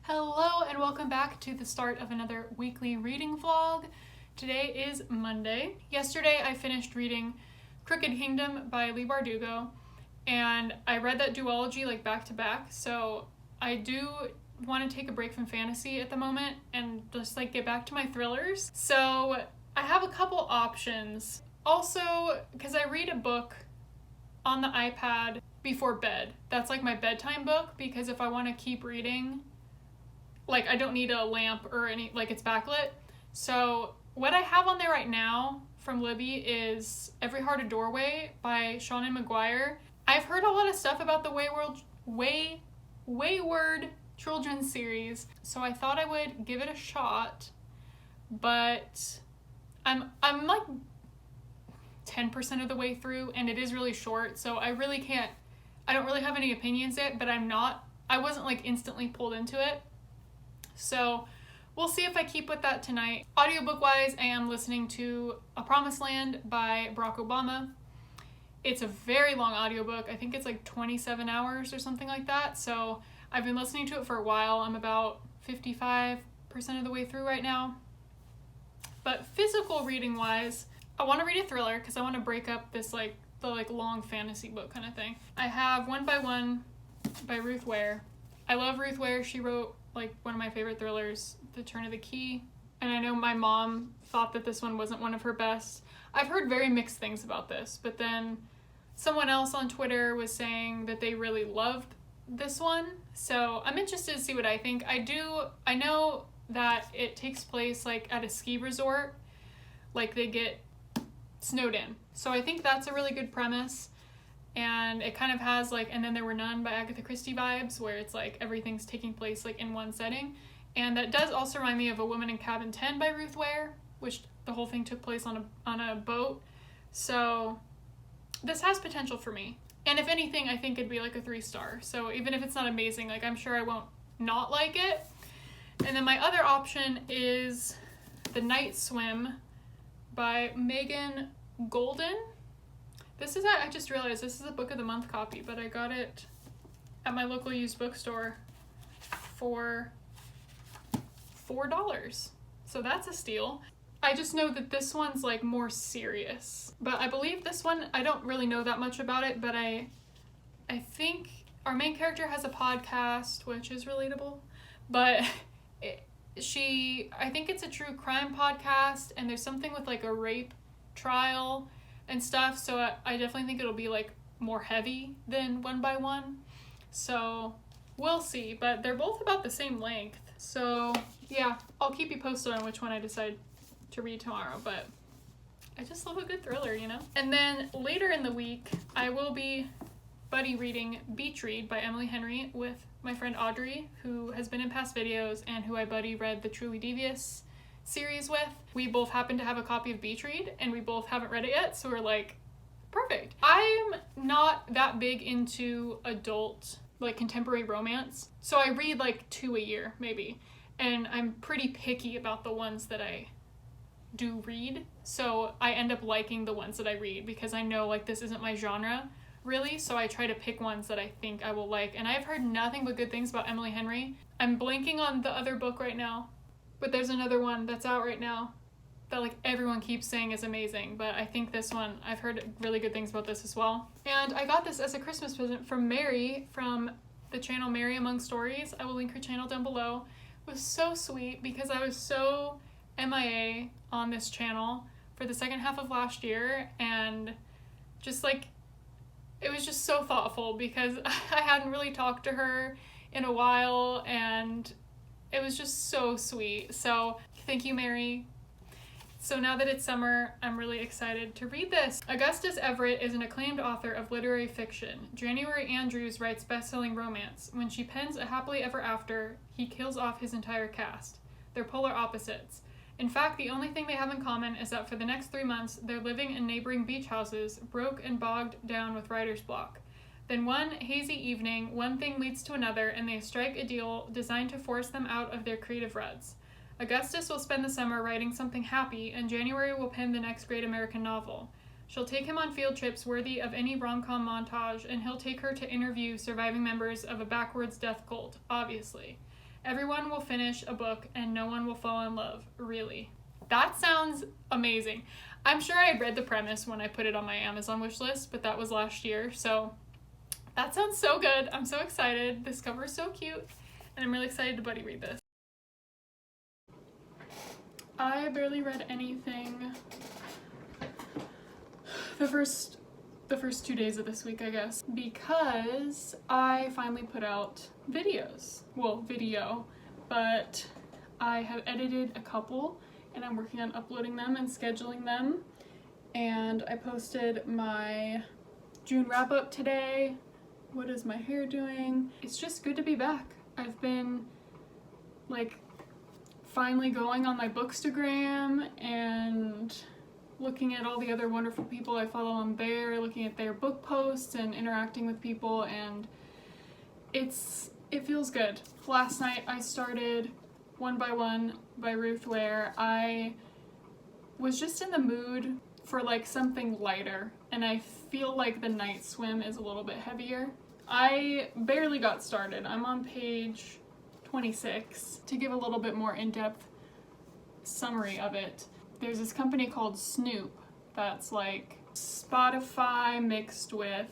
Hello and welcome back to the start of another weekly reading vlog. Today is Monday. Yesterday I finished reading Crooked Kingdom by Leigh Bardugo, and I read that duology like back to back, so I do want to take a break from fantasy at the moment and just like get back to my thrillers. So I have a couple options. Also, because I read a book on the iPad before bed. That's like my bedtime book, because if I want to keep reading, like, I don't need a lamp or any, like, it's backlit. So what I have on there right now from Libby is Every Heart a Doorway by Seanan McGuire. I've heard a lot of stuff about the Wayward children's series, so I thought I would give it a shot, but I'm like 10% of the way through, and it is really short, so I don't really have any opinions yet, but I wasn't like instantly pulled into it. So we'll see if I keep with that tonight. Audiobook wise, I am listening to A Promised Land by Barack Obama. It's a very long audiobook. I think it's like 27 hours or something like that. So I've been listening to it for a while. I'm about 55% of the way through right now. But physical reading wise, I want to read a thriller because I want to break up this the long fantasy book kind of thing. I have One by One by Ruth Ware. I love Ruth Ware. She wrote like one of my favorite thrillers, The Turn of the Key. And I know my mom thought that this one wasn't one of her best. I've heard very mixed things about this, but then someone else on Twitter was saying that they really loved this one. So I'm interested to see what I think. I know that it takes place like at a ski resort, like they get snowed in. So I think that's a really good premise. And it kind of has like And Then There Were None by Agatha Christie vibes, where it's like everything's taking place like in one setting. And that does also remind me of A Woman in Cabin 10 by Ruth Ware, which the whole thing took place on a boat. So this has potential for me. And if anything, I think it'd be like a 3-star. So even if it's not amazing, like I'm sure I won't not like it. And then my other option is The Night Swim by Megan Golden. I just realized this is a book of the month copy, but I got it at my local used bookstore for $4. So that's a steal. I just know that this one's like more serious. But I believe this one, I don't really know that much about it, but I think our main character has a podcast, which is relatable. But I think it's a true crime podcast, and there's something with like a rape trial and stuff, so I definitely think it'll be like more heavy than One by One. So we'll see, but they're both about the same length. So yeah, I'll keep you posted on which one I decide to read tomorrow, but I just love a good thriller, you know? And then later in the week, I will be buddy reading Beach Read by Emily Henry with my friend Audrey, who has been in past videos and who I buddy read the Truly Devious series with. We both happen to have a copy of Beach Read, and we both haven't read it yet, so we're like, perfect. I'm not that big into adult, like contemporary romance, so I read like 2 a year, maybe, and I'm pretty picky about the ones that I do read, so I end up liking the ones that I read, because I know like this isn't my genre, really, so I try to pick ones that I think I will like, and I've heard nothing but good things about Emily Henry. I'm blanking on the other book right now, but there's another one that's out right now that like everyone keeps saying is amazing, but I think this one, I've heard really good things about this as well. And I got this as a Christmas present from Mary, from the channel Mary Among Stories. I will link her channel down below. It was so sweet because I was so MIA on this channel for the second half of last year, and just like, it was just so thoughtful because I hadn't really talked to her in a while, and it was just so sweet. So thank you, Mary. So now that it's summer, I'm really excited to read this. Augustus Everett is an acclaimed author of literary fiction. January Andrews writes best-selling romance. When she pens A Happily Ever After, he kills off his entire cast. They're polar opposites. In fact, the only thing they have in common is that for the next 3 months, they're living in neighboring beach houses, broke and bogged down with writer's block. Then one hazy evening, one thing leads to another, and they strike a deal designed to force them out of their creative ruts. Augustus will spend the summer writing something happy, and January will pen the next great American novel. She'll take him on field trips worthy of any rom-com montage, and he'll take her to interview surviving members of a backwards death cult, obviously. Everyone will finish a book and no one will fall in love. Really. That sounds amazing. I'm sure I had read the premise when I put it on my Amazon wish list, but that was last year, so that sounds so good. I'm so excited. This cover is so cute, and I'm really excited to buddy read this. I barely read anything the first 2 days of this week, I guess, because I finally put out videos. Well, video, but I have edited a couple and I'm working on uploading them and scheduling them. And I posted my June wrap up today. What is my hair doing? It's just good to be back. I've been like finally going on my Bookstagram and looking at all the other wonderful people I follow on there, looking at their book posts and interacting with people, and it feels good. Last night I started One by One by Ruth Ware. I was just in the mood for like something lighter, and I feel like The Night Swim is a little bit heavier. I barely got started. I'm on page 26. To give a little bit more in-depth summary of it, there's this company called Snoop that's like Spotify mixed with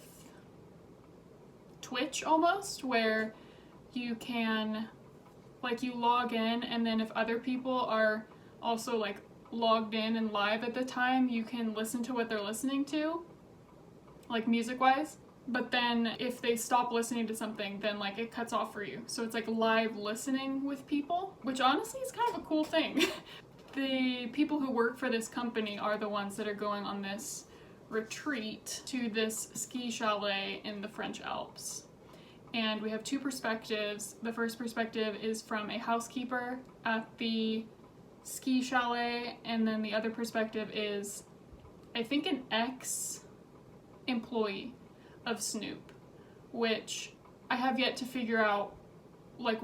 Twitch almost, where you can like you log in, and then if other people are also like logged in and live at the time, you can listen to what they're listening to, like music wise. But then if they stop listening to something, then like it cuts off for you. So it's like live listening with people, which honestly is kind of a cool thing. The people who work for this company are the ones that are going on this retreat to this ski chalet in the French Alps. And we have two perspectives. The first perspective is from a housekeeper at the ski chalet, and then the other perspective is, I think, an ex-employee of Snoop, which I have yet to figure out like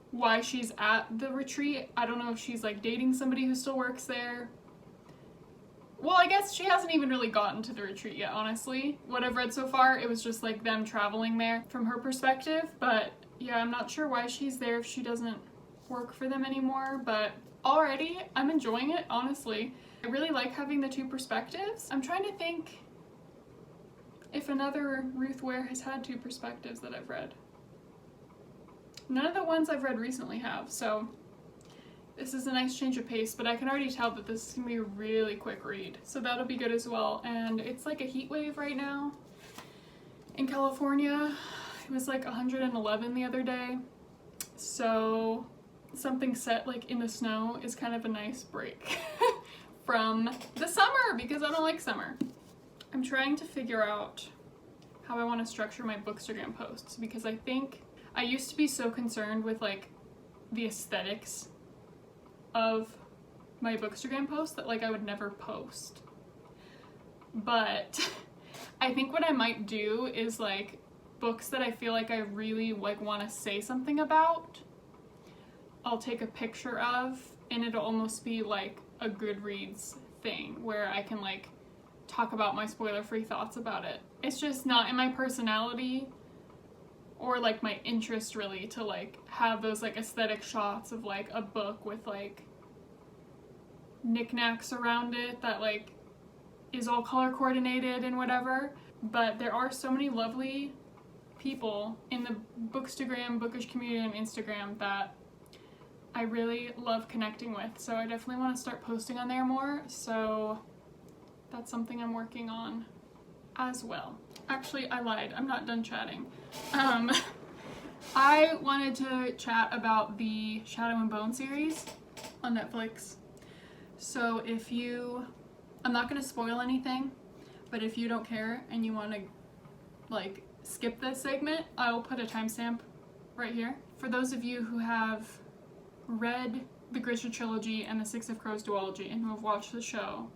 why she's at the retreat. I don't know if she's like dating somebody who still works there. Well, I guess she hasn't even really gotten to the retreat yet, honestly. What I've read so far, it was just like them traveling there from her perspective. But yeah, I'm not sure why she's there if she doesn't work for them anymore. But already, I'm enjoying it, honestly. I really like having the two perspectives. I'm trying to think if another Ruth Ware has had two perspectives that I've read. None of the ones I've read recently have, so this is a nice change of pace, but I can already tell that this is going to be a really quick read, so that'll be good as well. And it's like a heat wave right now in California. It was like 111 the other day, so something set like in the snow is kind of a nice break from the summer, because I don't like summer. I'm trying to figure out how I want to structure my Bookstagram posts, because I think I used to be so concerned with like the aesthetics of my Bookstagram posts that like I would never post. But I think what I might do is like books that I feel like I really like want to say something about, I'll take a picture of, and it'll almost be like a Goodreads thing where I can like talk about my spoiler-free thoughts about it. It's just not in my personality or like my interest really to like have those like aesthetic shots of like a book with like knickknacks around it that like is all color coordinated and whatever. But there are so many lovely people in the Bookstagram, bookish community on Instagram that I really love connecting with, so I definitely want to start posting on there more, so that's something I'm working on as well. Actually, I lied. I'm not done chatting. I wanted to chat about the Shadow and Bone series on Netflix. So if you, I'm not going to spoil anything, but if you don't care and you want to like skip this segment, I'll put a timestamp right here. For those of you who have read the Grisha trilogy and the Six of Crows duology and who have watched the show,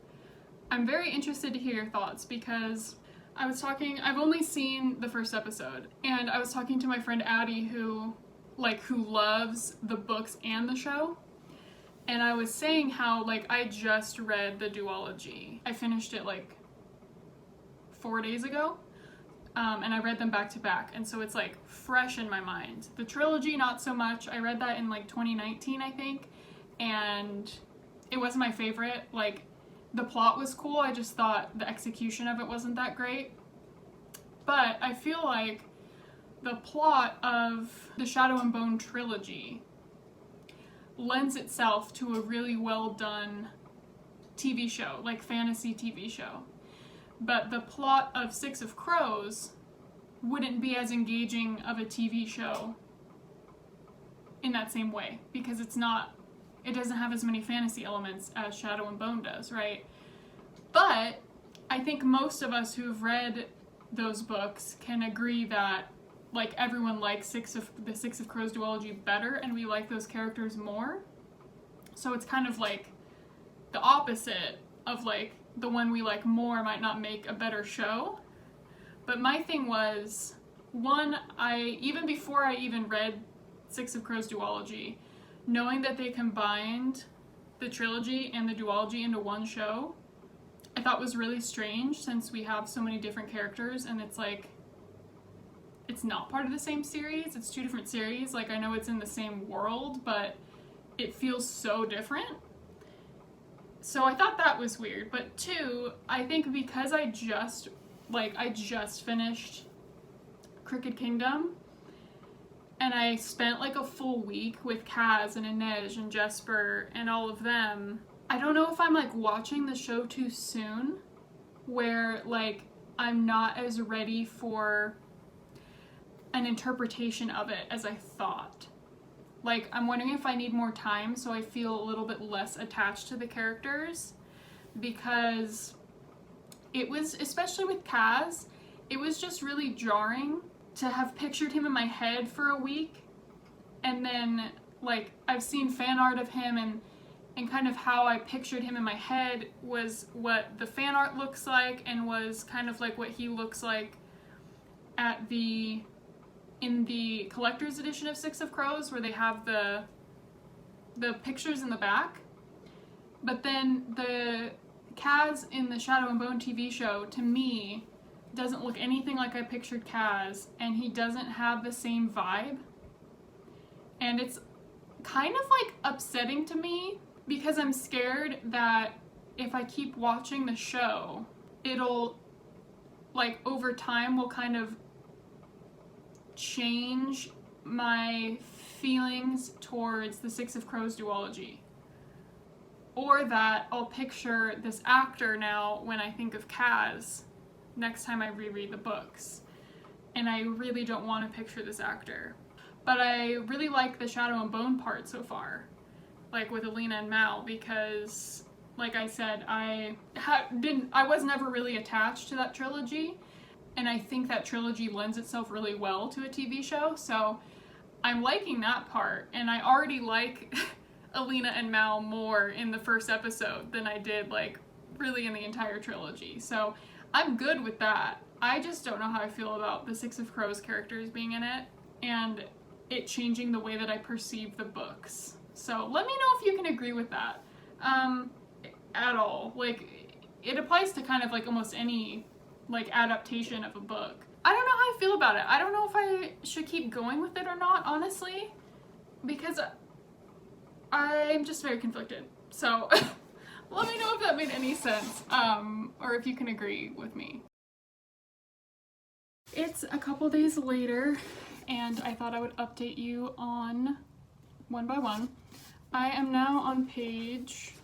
I'm very interested to hear your thoughts, because I've only seen the first episode, and I was talking to my friend Addie who loves the books and the show, and I was saying how like I just read the duology. I finished it like 4 days ago. and I read them back to back, and so it's like fresh in my mind. The trilogy, not so much. I read that in like 2019, I think, and it wasn't my favorite. Like, the plot was cool, I just thought the execution of it wasn't that great. But I feel like the plot of the Shadow and Bone trilogy lends itself to a really well done TV show, like fantasy TV show. But the plot of Six of Crows wouldn't be as engaging of a TV show in that same way, because it doesn't have as many fantasy elements as Shadow and Bone does, right? But I think most of us who've read those books can agree that, like, everyone likes the Six of Crows duology better, and we like those characters more. So it's kind of like the opposite of, like, the one we like more might not make a better show. But my thing was, even before I even read Six of Crows duology, knowing that they combined the trilogy and the duology into one show, I thought was really strange, since we have so many different characters, and it's like, it's not part of the same series, it's two different series. Like, I know it's in the same world, but it feels so different. So I thought that was weird. But two, I think because I just finished Crooked Kingdom, and I spent like a full week with Kaz and Inej and Jesper and all of them, I don't know if I'm like watching the show too soon, where like I'm not as ready for an interpretation of it as I thought. Like, I'm wondering if I need more time so I feel a little bit less attached to the characters, because it was, especially with Kaz, it was just really jarring to have pictured him in my head for a week, and then like I've seen fan art of him, and kind of how I pictured him in my head was what the fan art looks like, and was kind of like what he looks like in the collector's edition of Six of Crows, where they have the pictures in the back. But then the Kaz in the Shadow and Bone TV show, to me, doesn't look anything like I pictured Kaz, and he doesn't have the same vibe. And it's kind of like upsetting to me, because I'm scared that if I keep watching the show, it'll, like, over time will kind of change my feelings towards the Six of Crows duology. Or that I'll picture this actor now when I think of Kaz next time I reread the books. And I really don't want to picture this actor. But I really like the Shadow and Bone part so far, like with Alina and Mal, because, like I said, I was never really attached to that trilogy, and I think that trilogy lends itself really well to a TV show, so I'm liking that part, and I already like Alina and Mal more in the first episode than I did, like, really in the entire trilogy, so I'm good with that. I just don't know how I feel about the Six of Crows characters being in it, and it changing the way that I perceive the books. So let me know if you can agree with that at all. Like, it applies to kind of like almost any like adaptation of a book. I don't know how I feel about it. I don't know if I should keep going with it or not, honestly, because I'm just very conflicted. So let me know if that made any sense, or if you can agree with me. It's a couple days later, and I thought I would update you on one by one. I am now on page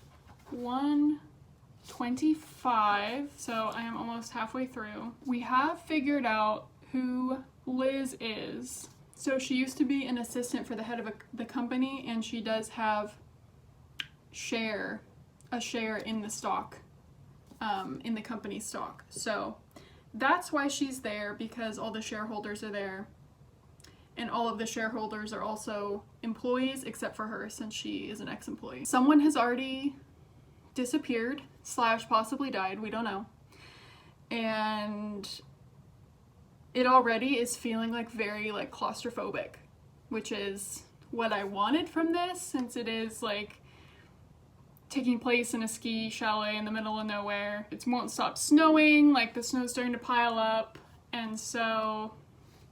125, so I am almost halfway through. We have figured out who Liz is. So she used to be an assistant for the head of the company, and she does have a share in the stock, in the company stock. So that's why she's there, because all the shareholders are there. And all of the shareholders are also employees, except for her, since she is an ex-employee. Someone has already disappeared / possibly died, we don't know. And it already is feeling like very like claustrophobic, which is what I wanted from this, since it is like taking place in a ski chalet in the middle of nowhere. It won't stop snowing, like the snow's starting to pile up, And so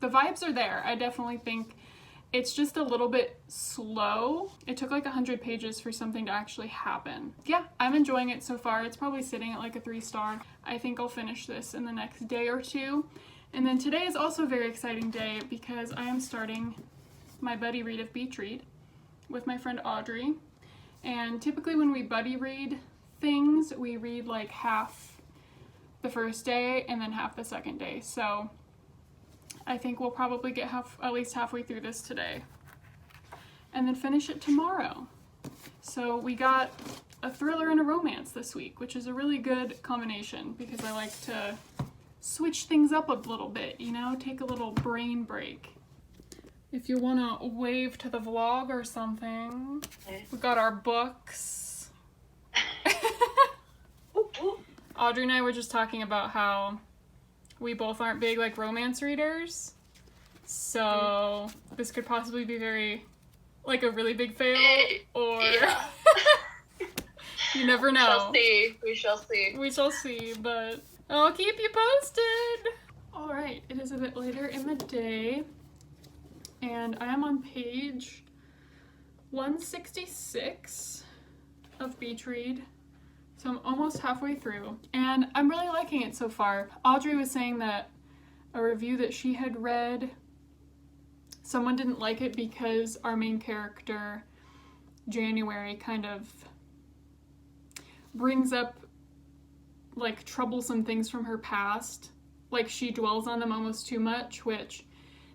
the vibes are there. I definitely think it's just a little bit slow. It took like 100 pages for something to actually happen. Yeah, I'm enjoying it so far. It's probably sitting at like a 3-star. I think I'll finish this in the next day or two. And then today is also a very exciting day because I am starting my buddy read of Beach Read with my friend Audrey. And typically when we buddy read things, we read like half the first day and then half the second day. So I think we'll probably get at least halfway through this today and then finish it tomorrow. So we got a thriller and a romance this week, which is a really good combination because I like to switch things up a little bit, you know, take a little brain break. If you want to wave to the vlog or something, we got our books. Audrey and I were just talking about how we both aren't big like romance readers, so this could possibly be very like a really big fail, or yeah. You never know. We shall see, but I'll keep you posted. All right, it is a bit later in the day and I am on page 166 of Beach Read. So I'm almost halfway through, and I'm really liking it so far. Audrey was saying that a review that she had read, someone didn't like it because our main character, January, kind of brings up like troublesome things from her past. Like she dwells on them almost too much, which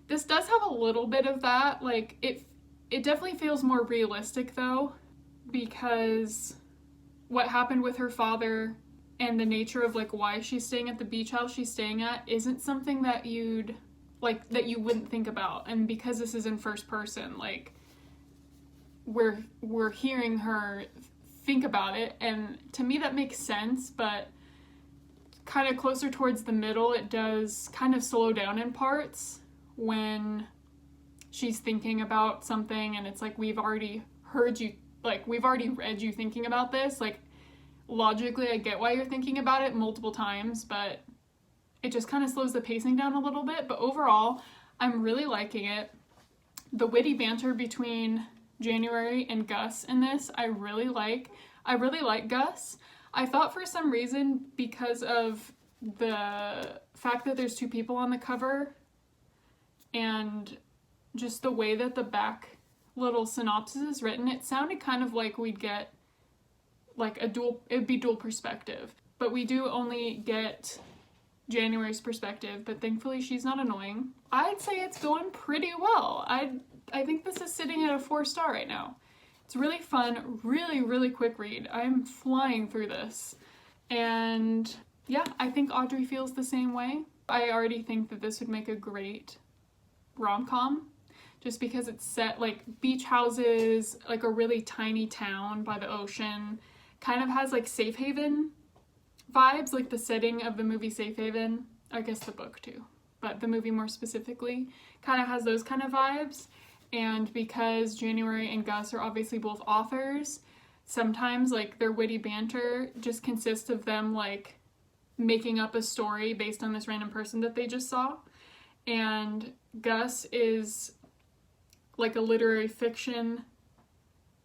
this does have a little bit of that. Like it definitely feels more realistic though, because what happened with her father and the nature of like why she's staying at the beach house she's staying at isn't something that you wouldn't think about. And because this is in first person, like we're hearing her think about it, and to me that makes sense, but kind of closer towards the middle it does kind of slow down in parts when she's thinking about something and it's like we've already heard you, like we've already read you thinking about this. Like logically I get why you're thinking about it multiple times, but it just kind of slows the pacing down a little bit. But overall I'm really liking it. The witty banter between January and Gus in this I really like Gus. I thought for some reason, because of the fact that there's two people on the cover and just the way that the back little synopsis is written, it sounded kind of like we'd get like it'd be dual perspective. But we do only get January's perspective, but thankfully she's not annoying. I'd say it's going pretty well. I think this is sitting at a 4-star right now. It's really fun, really, really quick read. I'm flying through this. And yeah, I think Audrey feels the same way. I already think that this would make a great rom-com, just because it's set like beach houses, like a really tiny town by the ocean, kind of has like Safe Haven vibes, like the setting of the movie Safe Haven. I guess the book too, but the movie more specifically kind of has those kind of vibes. And because January and Gus are obviously both authors, sometimes like their witty banter just consists of them like making up a story based on this random person that they just saw. And Gus is like a literary fiction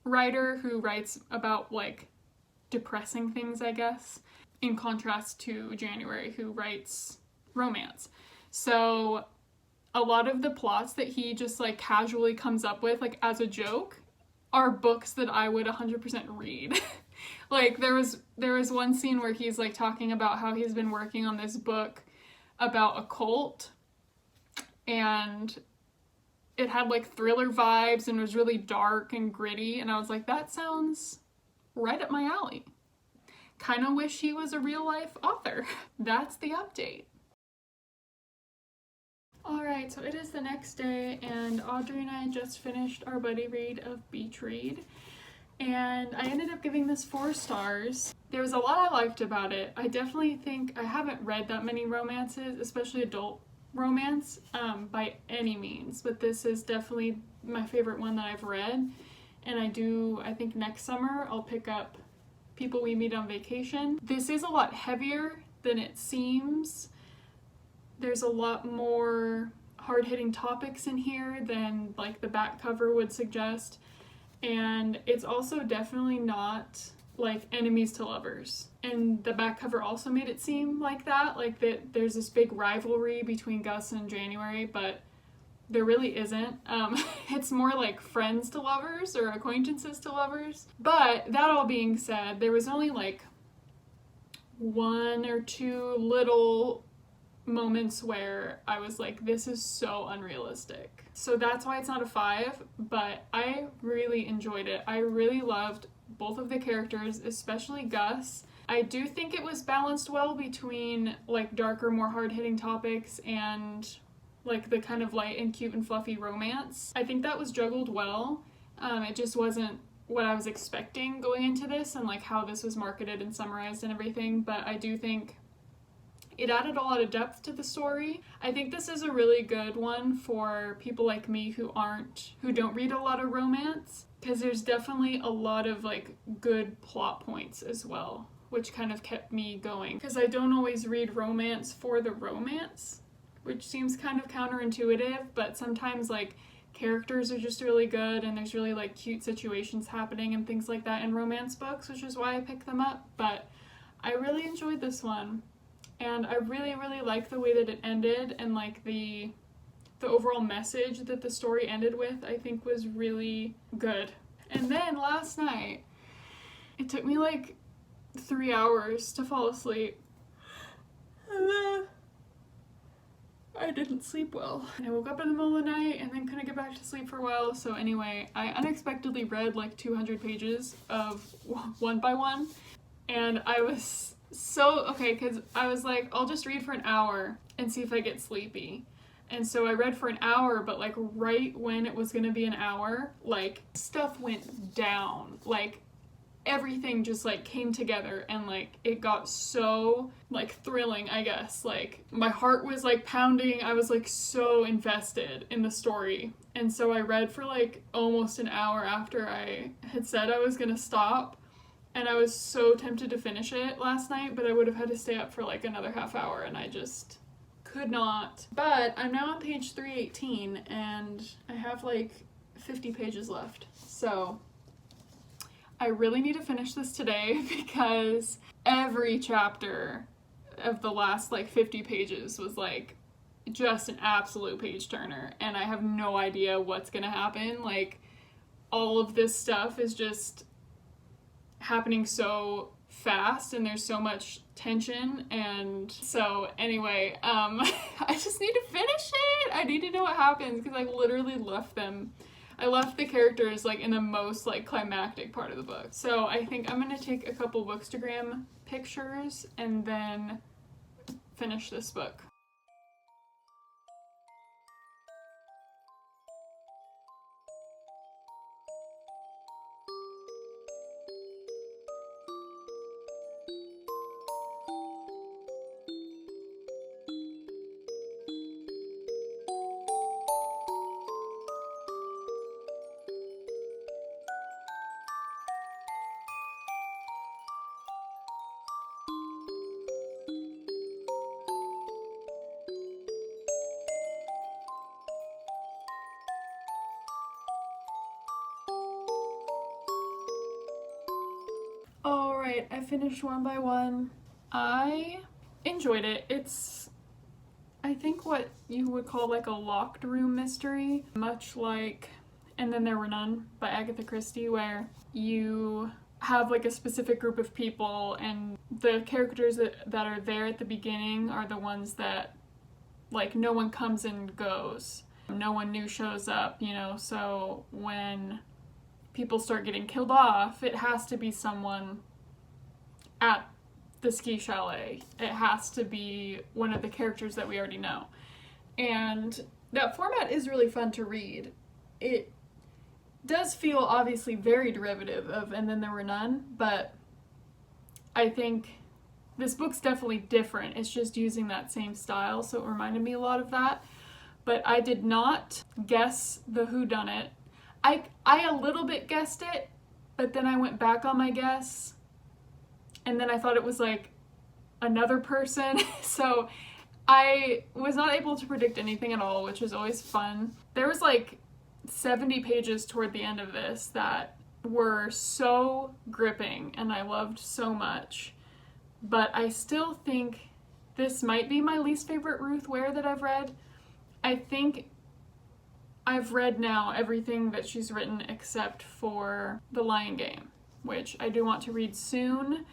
writer who writes about like depressing things, I guess, in contrast to January, who writes romance. So a lot of the plots that he just like casually comes up with like as a joke are books that I would 100% read. Like there was one scene where he's like talking about how he's been working on this book about a cult, and it had like thriller vibes and was really dark and gritty, and I was like, that sounds right up my alley. Kind of wish he was a real life author. That's the update. Alright, so it is the next day, and Audrey and I just finished our buddy read of Beach Read, and I ended up giving this 4 stars. There was a lot I liked about it. I definitely think I haven't read that many romances, especially adult romance, by any means, but this is definitely my favorite one that I've read, and I think next summer I'll pick up People We Meet on Vacation. This is a lot heavier than it seems. There's a lot more hard-hitting topics in here than like the back cover would suggest. And it's also definitely not like enemies to lovers. And the back cover also made it seem like that, like that there's this big rivalry between Gus and January, but there really isn't. It's more like friends to lovers or acquaintances to lovers. But that all being said, there was only like one or two little moments where I was like, this is so unrealistic. So that's why it's not a 5, but I really enjoyed it. I really loved both of the characters, especially Gus. I do think it was balanced well between like darker, more hard-hitting topics and like the kind of light and cute and fluffy romance. I think that was juggled well. It just wasn't what I was expecting going into this and like how this was marketed and summarized and everything, but I do think it added a lot of depth to the story. I think this is a really good one for people like me who don't read a lot of romance, because there's definitely a lot of like good plot points as well, which kind of kept me going, because I don't always read romance for the romance, which seems kind of counterintuitive, but sometimes like characters are just really good and there's really like cute situations happening and things like that in romance books, which is why I picked them up. But I really enjoyed this one. And I really, really like the way that it ended, and like the overall message that the story ended with, I think was really good. And then last night, it took me like 3 hours to fall asleep. And then I didn't sleep well. And I woke up in the middle of the night and then couldn't get back to sleep for a while. So anyway, I unexpectedly read like 200 pages of One by One. And I was because I was like, I'll just read for an hour and see if I get sleepy. And so I read for an hour, but like right when it was gonna be an hour, like stuff went down. Like everything just like came together and like it got so like thrilling, I guess. Like my heart was like pounding. I was like so invested in the story. And so I read for like almost an hour after I had said I was gonna stop. And I was so tempted to finish it last night, but I would have had to stay up for like another half hour, and I just could not. But I'm now on page 318, and I have like 50 pages left. So I really need to finish this today, because every chapter of the last like 50 pages was like just an absolute page turner, and I have no idea what's gonna happen. Like all of this stuff is just happening so fast and there's so much tension, and so anyway, I just need to finish it. I need to know what happens, because I literally left the characters like in the most like climactic part of the book. So I think I'm gonna take a couple Bookstagram pictures and then finish this book. Alright, I finished One by One. I enjoyed it. It's, I think, what you would call like a locked room mystery, much like And Then There Were None by Agatha Christie, where you have like a specific group of people and the characters that are there at the beginning are the ones that like no one comes and goes. No one new shows up, you know, so when people start getting killed off, it has to be someone at the ski chalet. It has to be one of the characters that we already know. And that format is really fun to read. It does feel obviously very derivative of And Then There Were None, but I think this book's definitely different. It's just using that same style, so it reminded me a lot of that. But I did not guess the whodunit. I a little bit guessed it, but then I went back on my guess, and then I thought it was like another person. So I was not able to predict anything at all, which is always fun. There was like 70 pages toward the end of this that were so gripping and I loved so much. But I still think this might be my least favorite Ruth Ware that I've read. I think I've read now everything that she's written except for The Lion Game, which I do want to read soon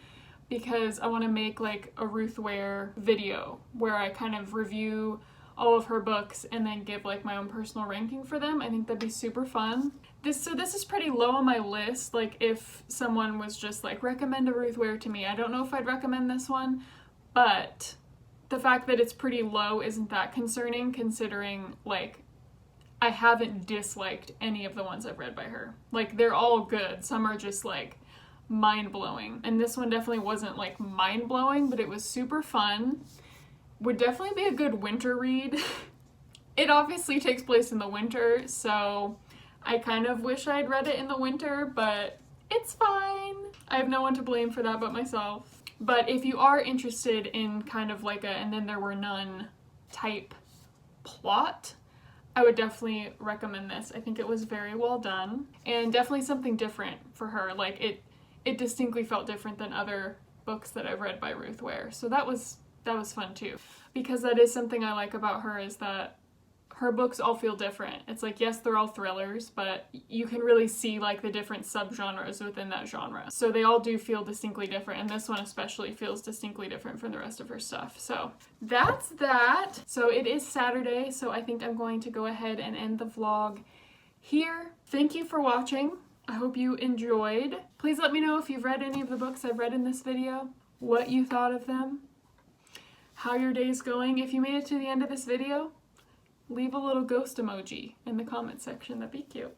because I want to make like a Ruth Ware video where I kind of review all of her books and then give like my own personal ranking for them. I think that'd be super fun. This is pretty low on my list. Like if someone was just like recommend a Ruth Ware to me, I don't know if I'd recommend this one, but the fact that it's pretty low isn't that concerning considering like I haven't disliked any of the ones I've read by her. Like they're all good. Some are just like mind-blowing. And this one definitely wasn't like mind-blowing, but it was super fun. Would definitely be a good winter read. It obviously takes place in the winter, so I kind of wish I'd read it in the winter, but it's fine. I have no one to blame for that but myself. But if you are interested in kind of like a and then there were none type plot, I would definitely recommend this. I think it was very well done and definitely something different for her. Like it distinctly felt different than other books that I've read by Ruth Ware. So that was fun too. Because that is something I like about her is that her books all feel different. It's like, yes, they're all thrillers, but you can really see like the different subgenres within that genre. So they all do feel distinctly different, and this one especially feels distinctly different from the rest of her stuff. So that's that. So it is Saturday, so I think I'm going to go ahead and end the vlog here. Thank you for watching. I hope you enjoyed. Please let me know if you've read any of the books I've read in this video, what you thought of them, how your day's going. If you made it to the end of this video, leave a little ghost emoji in the comment section. That'd be cute.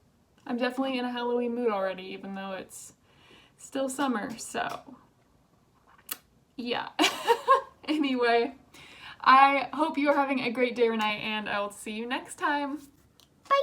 I'm definitely in a Halloween mood already, even though it's still summer, so yeah. Anyway, I hope you are having a great day or night, and I will see you next time. Bye!